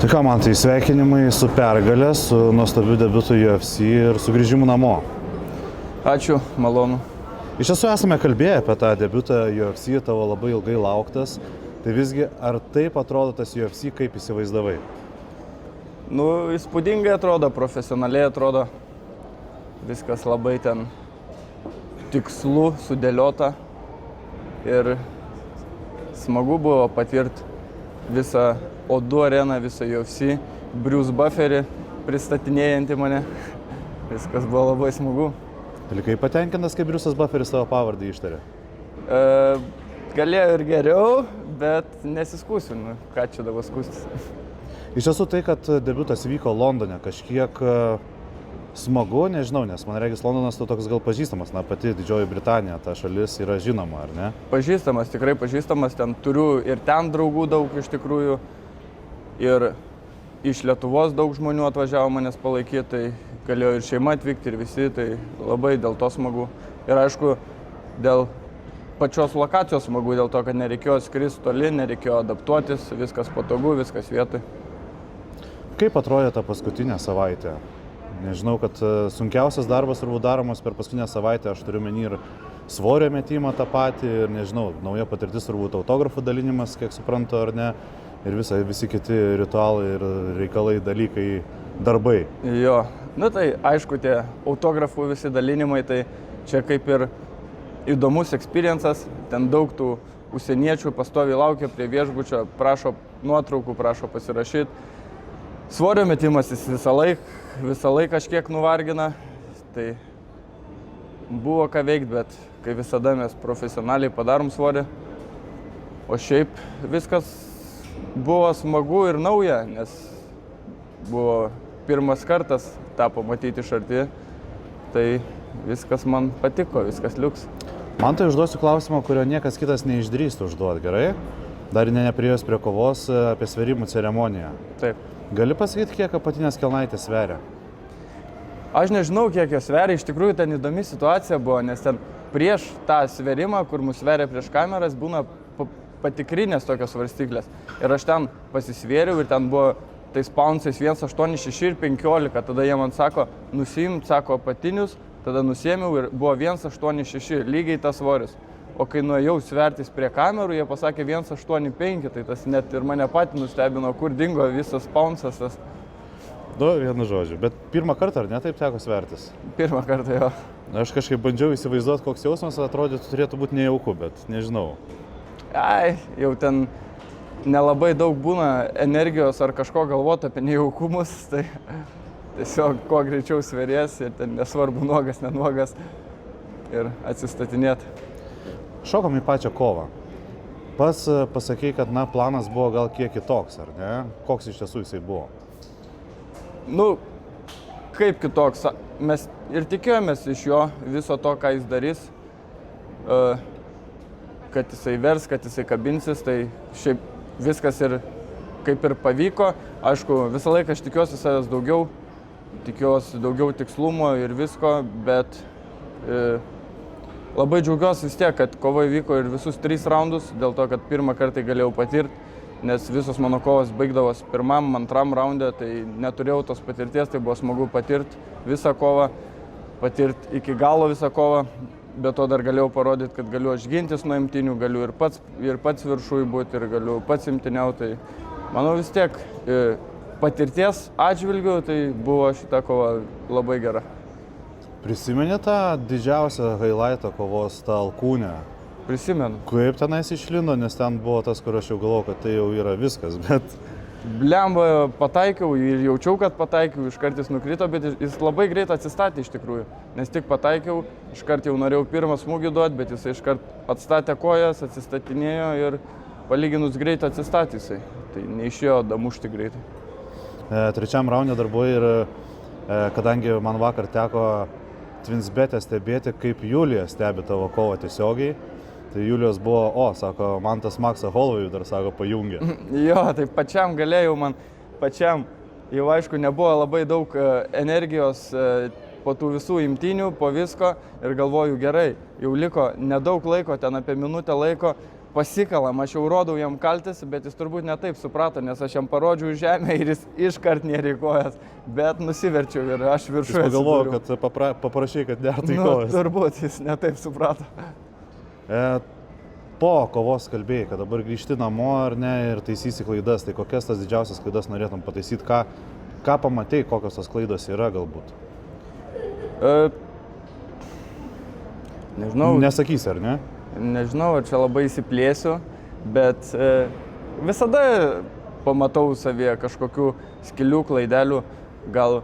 Tai ką, man tai sveikinimai su pergalė, su nuostabiu debiutu UFC ir sugrįžimu namo. Ačiū, malonu. Iš tiesų esame kalbėję apie tą debiutą UFC, tavo labai ilgai lauktas. Tai visgi, ar taip atrodo tas UFC, kaip įsivaizdavai? Įspūdingai atrodo, profesionaliai atrodo. Viskas labai ten tikslu, sudėliota. Ir smagu buvo patirti visą O2 areną, visą UFC, Bruce Bufferį pristatinėjantį mane. Viskas buvo labai smagu. Likai patenkintas, kaip Bruce'as Bufferis savo pavardę ištarė? Galėjo ir geriau, bet nesiskūsiu, ką čia dabar skūstis. Iš tiesų tai, kad debiutas vyko Londone, kažkiek smagu, nežinau, nes man regis Londonas to toks gal pažįstamas, pati Didžioji Britanija, ta šalis yra žinoma, ar ne? Pažįstamas, tikrai pažįstamas, ten turiu ir ten draugų daug iš tikrųjų. Ir iš Lietuvos daug žmonių atvažiavo manęs palaikyti, tai galėjo ir šeima atvykti, ir visi, tai labai dėl to smagu. Ir aišku, dėl pačios lokacijos smagu, dėl to, kad nereikėjo skristi toli, nereikėjo adaptuotis, viskas patogu, viskas vietoj. Kaip atrodė ta paskutinė savaitė? Nežinau, kad sunkiausias darbas turbūt daromas per paskutinę savaitę, aš turiu menį ir svorio metimą tą patį, ir nežinau, nauja patirtis turbūt autografų dalinimas, kiek suprantu, ar ne? Ir visi kiti ritualai ir reikalai, dalykai, darbai. Jo, tai aišku, tie autografų visi dalinimai, tai čia kaip ir įdomus experiences, ten daug tų užsieniečių pastoviai laukia prie viešbučio, prašo nuotraukų, prašo pasirašyti. Svorio metimas jis visą laiką kažkiek nuvargina, tai buvo ką veikti, bet kai visada mes profesionaliai padarom svorį, o šiaip viskas buvo smagu ir nauja, nes buvo pirmas kartas tą pamatyti iš arti, tai viskas man patiko, viskas liuks. Man tai užduosiu klausimą, kurio niekas kitas neišdrįstų užduoti, gerai? Dar nepriėjus prie kovos, apie sverimų ceremoniją. Taip. Gali pasakyti, kiek apatinės kelnaitės sveria? Aš nežinau, kiek jos sveria, iš tikrųjų ten įdomi situacija buvo, nes ten prieš tą sverimą, kur mus sveria prieš kameras, būna patikrinės tokios svarstyklės. Ir aš ten pasisvėriau ir ten buvo tais paunsais 1,86 ir 15. Tada jie man sako, nusiimt, sako, apatinius, tada nusiėmiau ir buvo 1,86, lygiai tas svoris. O kai nuėjau svertis prie kamerų, jie pasakė 1,85, tai tas net ir mane patį nustebino, kur dingo visas paunsas tas. Vienu žodžiu, bet pirmą kartą ar ne taip teko svertis? Pirmą kartą, jo. Aš kažkaip bandžiau įsivaizduoti, koks jausmas atrodytų, turėtų būti nejauku, bet nežinau. Jau ten nelabai daug būna energijos ar kažko galvoti apie nejaukumus, tai tiesiog kuo greičiau sveries ir ten nesvarbu nuogas, nenuogas ir atsistatinėti. Šokom į pačią kovą. Pats pasakei, kad planas buvo gal kiek kitoks, ar ne? Koks iš tiesų jisai buvo? Kaip kitoks? Mes ir tikėjomės iš jo viso to, ką jis darys. Kad jisai vers, kad jisai kabinsis, tai šiaip viskas ir kaip ir pavyko. Aišku, visą laiką aš tikiuosi savęs daugiau, tikiuosi daugiau tikslumo ir visko, bet labai džiaugiuosi vis tiek, kad kova įvyko ir visus 3 raundus, dėl to, kad pirmą kartą galėjau patirti, nes visos mano kovos baigdavos pirmam, antram raunde, tai neturėjau tos patirties, tai buvo smagu patirti visą kovą, patirti iki galo visą kovą. Be to dar galėjau parodyti, kad galiu aš gintis nuo imtynių, galiu ir pats viršui būti, ir galiu pats imtyniauti. Tai manau vis tiek patirties atžvilgiu, tai buvo šita kova labai gera. Prisimeni tą didžiausią highlightą kovos, tą alkūnę? Prisimenu. Kaip tenais išlindo, nes ten buvo tas, kur aš jau galvojau, kad tai jau yra viskas, bet... Blemba pataikiau ir jaučiau, kad pataikiau, iškart jis nukrito, bet jis labai greit atsistatė iš tikrųjų. Nes tik pataikiau, iškart jau norėjau pirmą smūgį duoti, bet jis iškart atstatė kojas, atsistatinėjo ir palyginus greit atsistatė jisai. Tai neišėjo damušti greitai. Trečiam raunde dar buvo ir kadangi man vakar teko Twinsbet'e stebėti, kaip Julija stebi tavo kovą tiesiogiai, tai Julijos buvo, sako, man tas Maksą Holloway'ų dar, sako, pajungė. Jo, tai pačiam galėjau, jau aišku, nebuvo labai daug energijos po tų visų imtynių, po visko ir galvoju, gerai, jau liko nedaug laiko, ten apie minutę laiko, pasikalam, aš jau rodau jam kaltis, bet jis turbūt netaip suprato, nes aš jam parodžiau žemę ir jis iškart nerikojas, bet nusiverčiau ir aš viršuje. Jis pagalvojo, kad paprašai, kad nertų į kojas. Turbūt jis netaip suprato. Po kovos kalbėjai, kad dabar grįžti namo ar ne ir taisysi klaidas, tai kokias tas didžiausias klaidas norėtum pataisyti, ką pamatei, kokios tos klaidos yra galbūt? Nežinau. Nesakysi, ar ne? Nežinau, ar čia labai įsiplėsiu, bet visada pamatau savyje kažkokių skilių, klaidelių, gal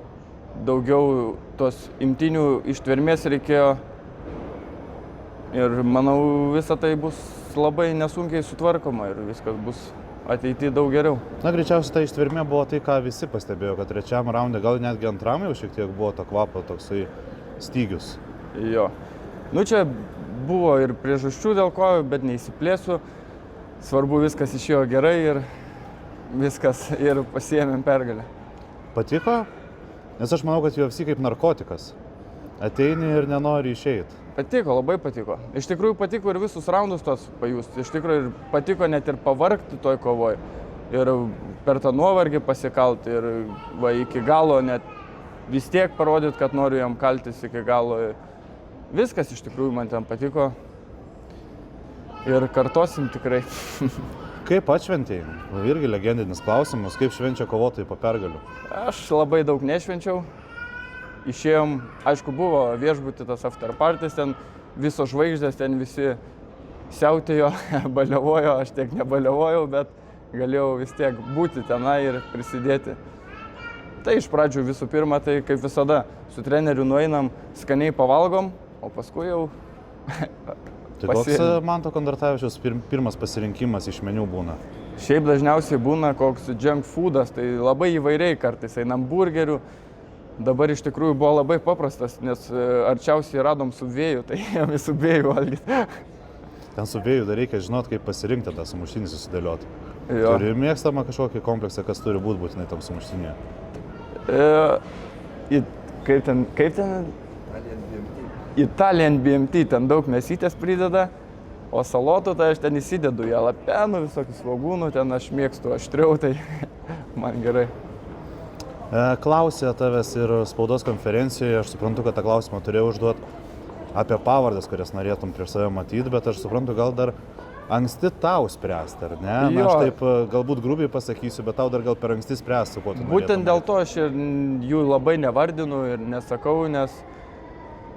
daugiau tos imtynių ištvermės reikėjo ir manau visą tai bus labai nesunkiai sutvarkoma ir viskas bus ateityje daug geriau. Na, greičiausiai ta ištvermė buvo tai, ką visi pastebėjo, kad trečiam raunde, gal netgi antram jau šiek tiek buvo to kvapo toksai stygius. Jo. Nu, čia buvo ir priežasčių dėl ko, bet neįsiplėsiu. Svarbu, viskas išėjo gerai ir viskas ir pasiėmėm pergalę. Patiko? Nes aš manau, kad UFC kaip narkotikas. Ateini ir nenori išeiti. Patiko, labai patiko. Iš tikrųjų patiko ir visus raundus tos pajusti. Iš tikrųjų ir patiko net ir pavargti toj kovoj. Ir per tą nuovargį pasikalti ir va, iki galo net vis tiek parodyti, kad noriu jam kaltis iki galo. Viskas iš tikrųjų man ten patiko. Ir kartosim tikrai. Kaip atšventėjai? Irgi legendinis klausimas. Kaip švenčia kovotojai po pergalių? Aš labai daug nešvenčiau. Išėjom, aišku, buvo viešbuty tas after parties, ten visos žvaigždės, ten visi siautėjo, baliavojo, aš tiek nebaliavojau, bet galėjau vis tiek būti tenai ir prisidėti. Tai iš pradžių visų pirma, tai kaip visada, su treneriu nueinam, skaniai pavalgom, o paskui jau Tai koks Manto Kondratavičiaus pirmas pasirinkimas iš meniu būna? Šiaip dažniausiai būna koks junk foodas, tai labai įvairiai kartais einam burgerių. Dabar iš tikrųjų buvo labai paprastas, nes arčiausiai radom Subway'ų, tai jam į Subway'ų valgyti. Ten Subway'ų dar reikia žinoti, kaip pasirinkti tą sumuštinį susidėlioti. Jo. Turi mėgstamą kažkokį kompleksą, kas turi būti būtinai tam sumuštinėje? Kaip ten? Italian BMT, ten daug mėsytės prideda, o salotų tai aš ten įsidedu jalapenų, visokių svogūnų, ten aš mėgstu aštriau, tai man gerai. Klausė tavęs ir spaudos konferencijoje, aš suprantu, kad tą klausimą turėjau užduoti apie pavardės, kurias norėtum prieš save matyti, bet aš suprantu, gal dar anksti tau spręsti, ar ne? Na, aš taip galbūt grubiai pasakysiu, bet tau dar gal per anksti spręsti, su kuo tu norėtum. Būtent dėl to aš ir jų labai nevardinu ir nesakau, nes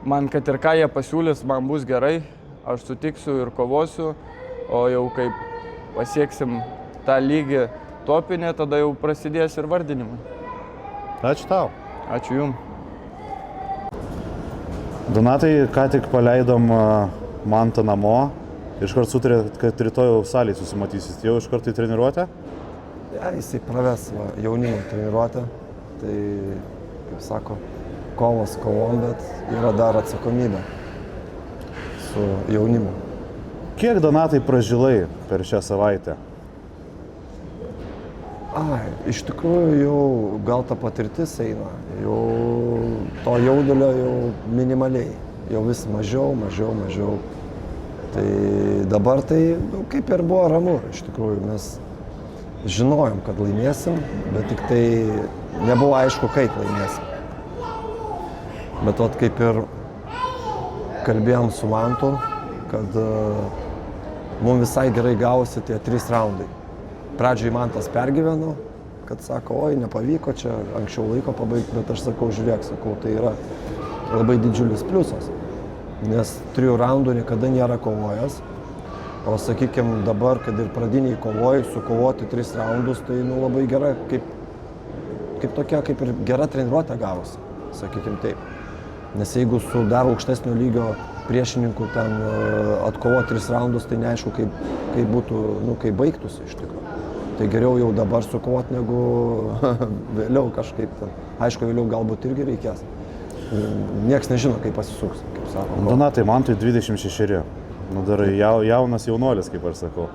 man, kad ir ką jie pasiūlys, man bus gerai, aš sutiksiu ir kovosiu, o jau kaip pasieksim tą lygį topinę, tada jau prasidės ir vardinimai. Ačiū tau. Ačiū jum. Donatai, ką tik paleidom Mantą namo. Iškart sutarėt, kad rytoj salėje susimatysit. Jau iškart į treniruotę? Ja, jisai praves jaunimo treniruotę. Tai, kaip sako, kovos kovom, bet yra dar atsakomybė su jaunimu. Kiek, Donatai, pražilai per šią savaitę? Iš tikrųjų jau gal ta patirtis eina, jau to jaudulio jau minimaliai, jau vis mažiau. Tai dabar tai kaip ir buvo ramu, iš tikrųjų mes žinojom, kad laimėsim, bet tik tai nebuvo aišku, kaip laimėsim. Bet vat kaip ir kalbėjom su Mantu, kad mums visai gerai gavosi tie 3 raundai. Pradžioj Mantas pergyveno, kad sako, oi, nepavyko čia anksčiau laiko pabaigti, bet aš sakau, žiūrėk, tai yra labai didžiulis pliusas, nes 3 raundų niekada nėra kovojęs, o sakykime dabar, kad ir pradiniai kovoj, sukovoti 3 raundus, tai labai gera, kaip tokia, kaip ir gera treniruotė gavosi, sakykime taip. Nes jeigu su dar aukštesnio lygio priešininku ten atkovoti 3 raundus, tai neaišku, kaip būtų, kaip baigtųsi iš tikrųjų. Tai geriau jau dabar sukovoti, negu vėliau kažkaip ten. Aišku, vėliau galbūt irgi reikės. Niekas nežino, kaip pasisuks, kaip sako. Donatai, Mantui 26. Dar jaunas jaunuolis, kaip aš sakau.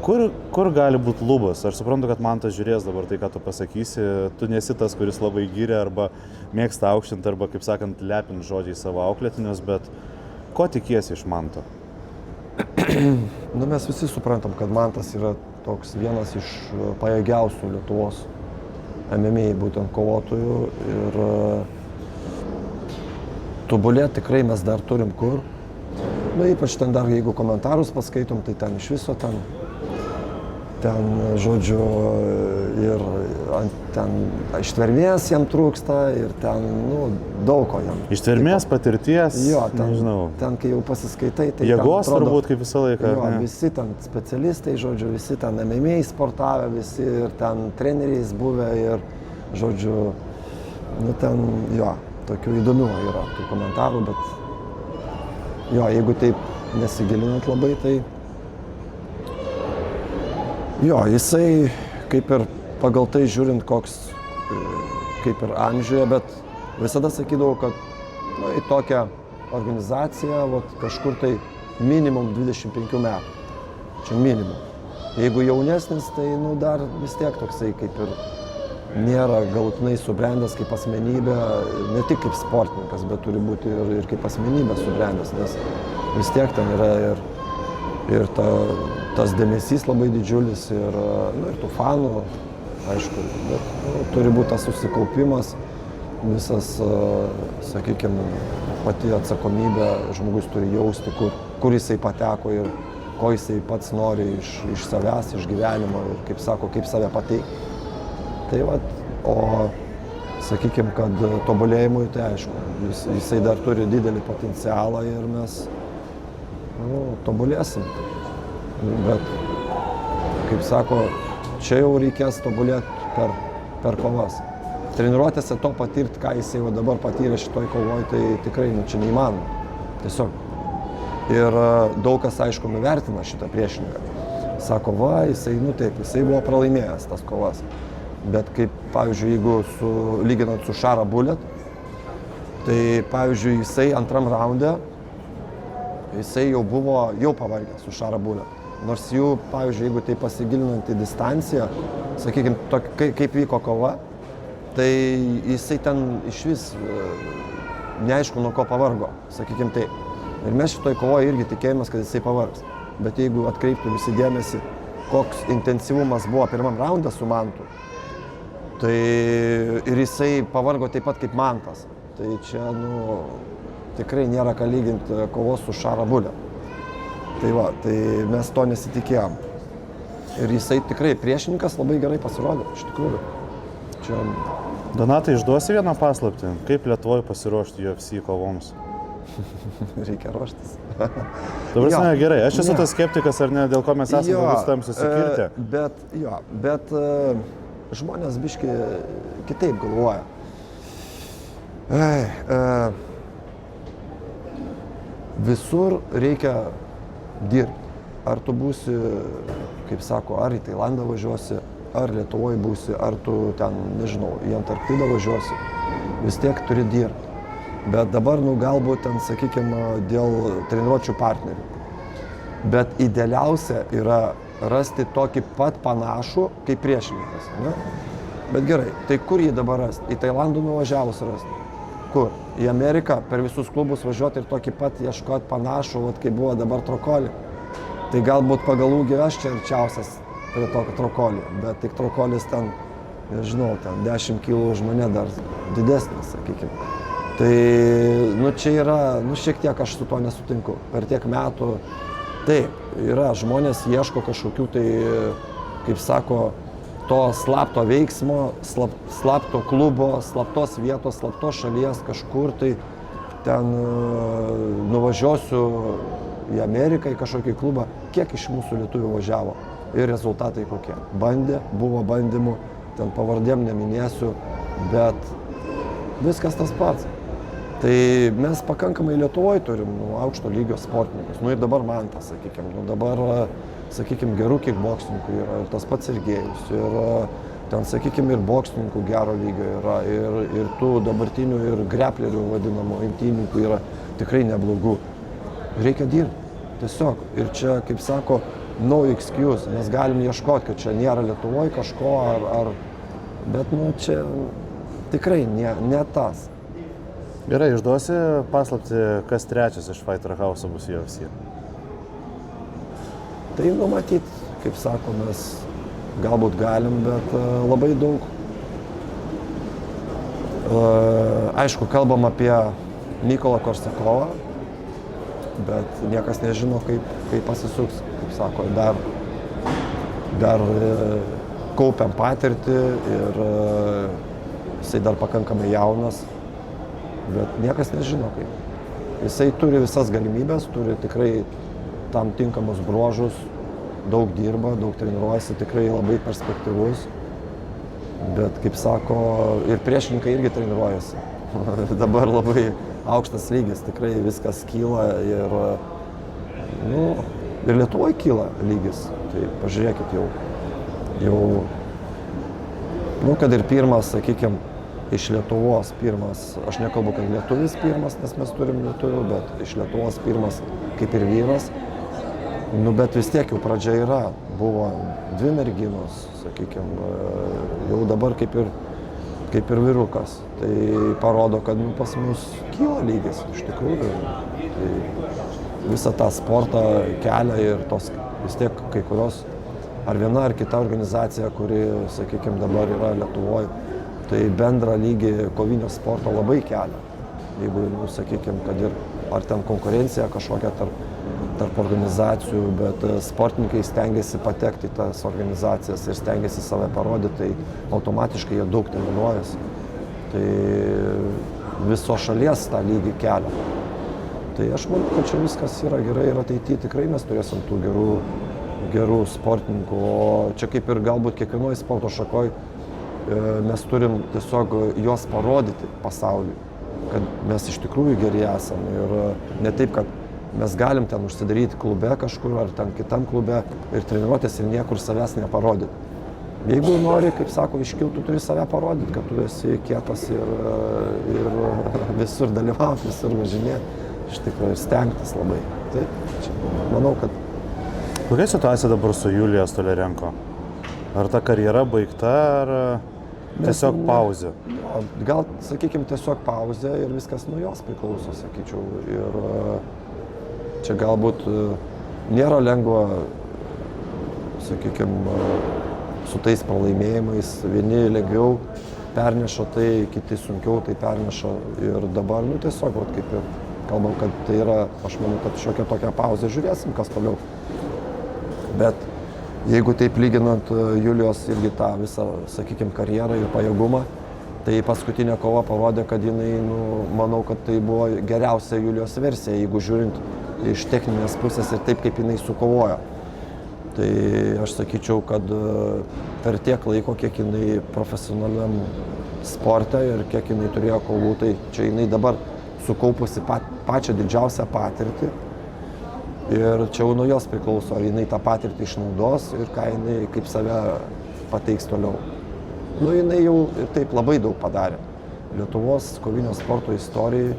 Kur gali būti lubas? Aš suprantu, kad Mantas žiūrės dabar tai, ką tu pasakysi. Tu nesi tas, kuris labai giria arba mėgsta aukštinti, arba, kaip sakant, lepint žodžiai savo auklėtinius, bet ko tikiesi iš Manto? Nu, mes visi suprantam, kad Mantas yra toks vienas iš pajėgiausių Lietuvos MMA būtent kovotojų ir tobulėti tikrai mes dar turim kur. Nu, ypač ten dar, jeigu komentarus paskaitom, tai ten iš viso ten žodžiu, ir ten ištvermės jam trūksta ir ten, nu, daug ko jam. Ištvermės, patirties, jo, ten, nežinau. Ten, kai jau pasiskaitai, tai jėgos turbūt kaip visą laiką. Jo, visi ten specialistai, žodžiu, visi ten MMA sportavę, visi ir ten treneriais buvę ir, žodžiu, nu ten, jo, tokių įdomių yra tų komentarų, bet jo, jeigu taip nesigilinant labai, tai jo, jisai kaip ir pagal tai žiūrint koks, kaip ir amžiuje, bet visada sakydavau, kad nu, į tokią organizaciją kažkur tai minimum 25 metų. Čia minimum. Jeigu jaunesnis, tai nu, dar vis tiek toksai kaip ir nėra galutinai subrendęs kaip asmenybė, ne tik kaip sportininkas, bet turi būti ir kaip asmenybė subrendęs, nes vis tiek ten yra ir tas dėmesys labai didžiulis ir tų fanų, aišku, bet turi būti tas susikaupimas, visas, sakykime, pati atsakomybė žmogus turi jausti, kur jisai pateko ir ko jisai pats nori iš savęs, iš gyvenimo ir, kaip sako, kaip save pateikti. Tai vat, o sakykime, kad tobulėjimui, tai aišku, jisai dar turi didelį potencialą ir mes tobulėsim. Bet, kaip sako, čia jau reikės tobulėti per kovas. Treniruotėse to patirti, ką jisai jau dabar patyrė šitoj kovoj, tai tikrai čia neįmanoma. Tiesiog. Ir daug kas, aišku, nuvertina šitą priešininką. Sako, va, jisai buvo pralaimėjęs tas kovas. Bet kaip, pavyzdžiui, jeigu lyginant su Šara Bullet, tai, pavyzdžiui, jisai antram raunde, jisai jau buvo pavargęs su Šara Bullet. Nors jų, pavyzdžiui, jeigu tai pasigilinant į distanciją, sakykime, kaip vyko kova, tai jisai ten iš vis neaišku, nuo ko pavargo, sakykime taip. Ir mes šitoj kovoje irgi tikėjomės, kad jisai pavargs. Bet jeigu atkreiptų visi dėmesį, koks intensyvumas buvo pirmam raunde su Mantu, tai ir jisai pavargo taip pat kaip Mantas. Tai čia, tikrai nėra ką lyginti kovos su Šara Bullet. Tai va, tai mes to nesitikėjom. Ir jisai tikrai priešininkas labai gerai pasirodė, iš tikrųjų. Čia... Donatai, išduosi vieną paslaptį, kaip Lietuvoje pasiruošti UFC kovoms? Reikia ruoštis. Dabar gerai, aš esu tas skeptikas, ar ne, dėl ko mes esame vis tam susikirti. Bet žmonės biški kitaip galvoja. Visur reikia dirbti. Ar tu būsi, kaip sako, ar į Tailandą važiuosi, ar Lietuvoje būsi, ar tu ten, nežinau, į Antarktidą važiuosi. Vis tiek turi dirbti. Bet dabar, galbūt ten, sakykime, dėl treniruočių partnerių. Bet idealiausia yra rasti tokį pat panašų kaip priešininkas. Ne? Bet gerai, tai kur jį dabar rasti? Į Tailandą nuvažiavus rasti. Kur? Į Ameriką per visus klubus važiuoti ir tokį pat ieškoti panašų, kaip buvo dabar Trokolį. Tai galbūt pagal ūgį aš čia arčiausias prie tokio Trokolį, bet tik Trokolis ten, nežinau, ten 10 kilų už mane dar didesnis, sakykime. Tai, čia yra, šiek tiek aš su to nesutinku. Per tiek metų, taip, yra, žmonės ieško kažkokių tai, kaip sako, to slapto veiksmo, slapto klubo, slaptos vietos, slaptos šalies kažkur, tai ten nuvažiuosiu į Ameriką, į kažkokį klubą, kiek iš mūsų lietuvių važiavo ir rezultatai kokie. Bandė, buvo bandymų, ten pavardėm neminėsiu, bet viskas tas pats. Tai mes pakankamai Lietuvoje turim aukšto lygio sportininkus. Ir dabar Mantas, sakykime, dabar, sakykime, gerų kickboksininkų yra, ir tas pats Sergejus, ir ten, sakykime, ir boksininkų gero lygio yra, ir tų dabartinių, ir greplerių vadinamų imtynininkų yra tikrai neblogų. Reikia dirbti, tiesiog. Ir čia, kaip sako, no excuse, mes galim ieškoti, kad čia nėra Lietuvoje kažko, bet, čia tikrai ne tas. Gerai, išduosi paslaptį, kas trečias iš Fighter House bus UFC? Tai numatyti, kaip sako, mes galbūt galim, bet labai daug. Aišku, kalbam apie Mykolą Korsakovą, bet niekas nežino, kaip pasisuks, kaip sako, dar kaupiam patirtį ir jisai dar pakankamai jaunas, bet niekas nežino kaip. Jisai turi visas galimybės, turi tikrai tam tinkamus bruožus, daug dirba, daug treniruojasi, tikrai labai perspektyvus, bet kaip sako, ir priešininkai irgi treniruojasi. Dabar labai aukštas lygis, tikrai viskas kyla ir Lietuvoje kyla lygis, tai pažiūrėkit jau kad ir pirmas, sakykime, iš Lietuvos pirmas, aš nekalbu, kad lietuvis pirmas, nes mes turim lietuvių, bet iš Lietuvos pirmas kaip ir vyras, bet vis tiek jau pradžia yra, buvo 2 merginos, sakykime, jau dabar kaip ir vyrukas, tai parodo, kad pas mus kyla lygis, iš tikrųjų, tai visą tą sportą kelia ir tos vis tiek kai kurios, ar viena ar kita organizacija, kuri, sakykime, dabar yra Lietuvoje, tai bendrą lygį kovinio sporto labai kelia. Jeigu, sakykime, kad ir ar ten konkurencija kažkokia tarp organizacijų, bet sportininkai stengiasi patekti į tas organizacijas ir stengiasi save parodyti, tai automatiškai jie daug treniruojasi. Tai viso šalies tą lygį kelia. Tai aš manau, kad čia viskas yra gerai ir ateityje tikrai mes turėsim tų gerų sportininkų, o čia kaip ir galbūt kiekvienoje sporto šakoje mes turim tiesiog juos parodyti pasauliui, kad mes iš tikrųjų geri esam ir ne taip, kad mes galim ten užsidaryti klube kažkur ar ten kitam klube ir treniruotis ir niekur savęs neparodyti. Jeigu nori, kaip sako, iškiltų, turi save parodyti, kad tu esi kietas ir visur dalyvauti, visur važinėti, iš tikrųjų stengtis labai. Taip, manau, kad... Kokia situacija dabar su Julija Stoliarenko? Ar ta karjera baigta, ar tiesiog pauzė? Gal, sakykime, tiesiog pauzė ir viskas nuo jos priklauso, sakyčiau. Ir čia galbūt nėra lengva, sakykime, su tais pralaimėjimais. Vieni lengviau perneša tai, kiti sunkiau tai perneša. Ir dabar, tiesiog, kaip ir kalbam, kad tai yra, aš manau, kad šiokia tokia pauzė, žiūrėsim, kas toliau. Bet jeigu taip lyginant Julijos irgi tą visą, sakykime, karjerą ir pajėgumą, tai paskutinė kova parodė, kad jinai, manau, kad tai buvo geriausia Julijos versija, jeigu žiūrint iš techninės pusės ir taip, kaip jinai sukovojo. Tai aš sakyčiau, kad per tiek laiko, kiek jinai profesionaliam sporte ir kiek jinai turėjo kovų, tai čia jinai dabar sukaupusi pačią didžiausią patirtį. Ir čia jau nuo jos priklauso, ar jinai tą patirtį išnaudos ir ką jinai kaip save pateiks toliau. Jinai jau ir taip labai daug padarė. Lietuvos kovinio sporto istorijai,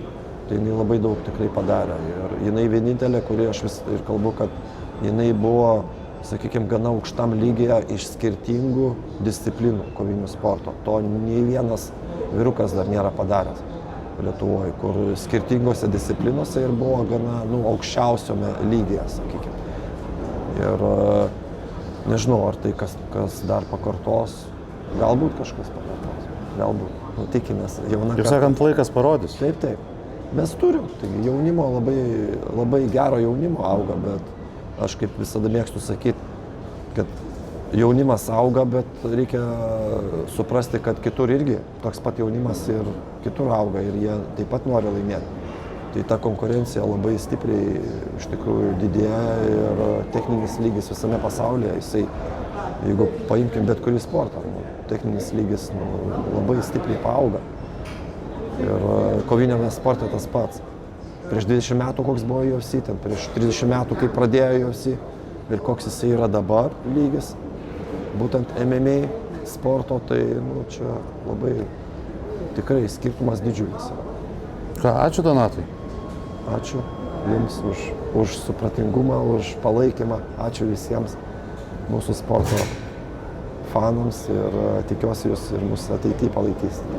tai jinai labai daug tikrai padarė. Ir jinai vienintelė, kuri aš vis ir kalbu, kad jinai buvo, sakykime, gana aukštam lygyje iš skirtingų disciplinų kovinio sporto. To nei vienas vyrukas dar nėra padaręs Lietuvoje, kur skirtingose disciplinose ir buvo gana aukščiausiame lygyje, sakykime. Ir nežinau, ar tai kas dar pakartos, galbūt kažkas pakartos, galbūt, tikimės, jauna karta. Kaip sakant, laikas parodys. Taip. Mes turim, taigi jaunimo, labai gero jaunimo auga, bet aš kaip visada mėgstu sakyti, kad jaunimas auga, bet reikia suprasti, kad kitur irgi toks pat jaunimas ir kitur auga ir jie taip pat nori laimėti. Tai ta konkurencija labai stipriai iš tikrųjų didėja ir techninis lygis visame pasaulyje, jisai, jeigu paimkim bet kurį sportą, techninis lygis labai stipriai paauga. Ir koviniame sporte tas pats. Prieš 20 metų koks buvo UFC, ten prieš 30 metų kaip pradėjo UFC ir koks jisai yra dabar lygis. Būtent MMA sporto, tai čia labai tikrai skirtumas didžiulis. Ką, ačiū Donatai. Ačiū Jums už supratingumą, už palaikymą. Ačiū visiems mūsų sporto fanams ir tikiuosi Jūs ir mūsų ateityje palaikysite.